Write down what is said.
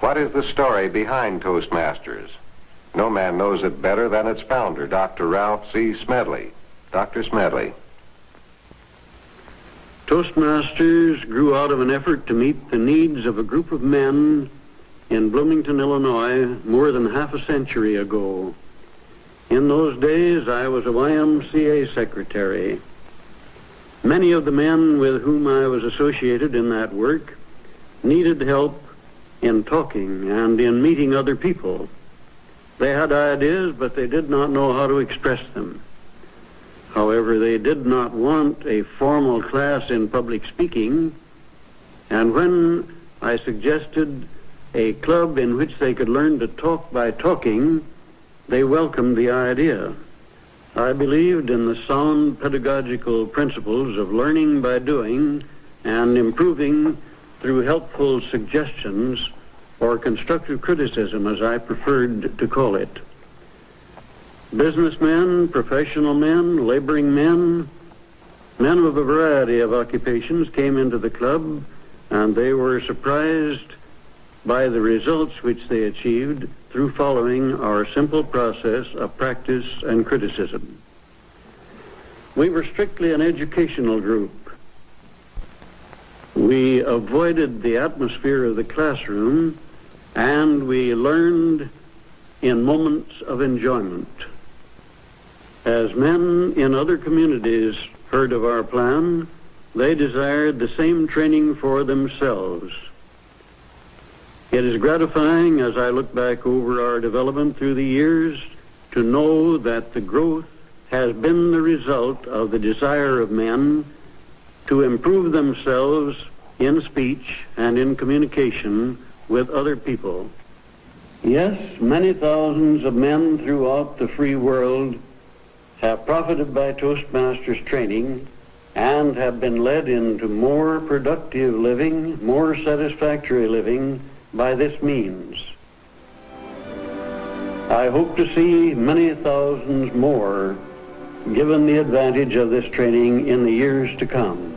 What is the story behind Toastmasters? No man knows it better than its founder, Dr. Ralph C. Smedley. Dr. Smedley. Toastmasters grew out of an effort to meet the needs of a group of men in Bloomington, Illinois, more than half a century ago. In those days, I was a YMCA secretary. Many of the men with whom I was associated in that work needed help in talking and in meeting other people. They had ideas, but they did not know how to express them. However, they did not want a formal class in public speaking, and when I suggested a club in which they could learn to talk by talking, they welcomed the idea. I believed in the sound pedagogical principles of learning by doing and improving through helpful suggestions or constructive criticism, as I preferred to call it. Businessmen, professional men, laboring men, men of a variety of occupations came into the club, and they were surprised by the results which they achieved through following our simple process of practice and criticism. We were strictly an educational group. We avoided the atmosphere of the classroom, and we learned in moments of enjoyment. As men in other communities heard of our plan, they desired the same training for themselves. It is gratifying, as I look back over our development through the years, to know that the growth has been the result of the desire of men to improve themselves in speech and in communication with other people. Yes, many thousands of men throughout the free world have profited by Toastmasters training and have been led into more productive living, more satisfactory living by this means. I hope to see many thousands more given the advantage of this training in the years to come.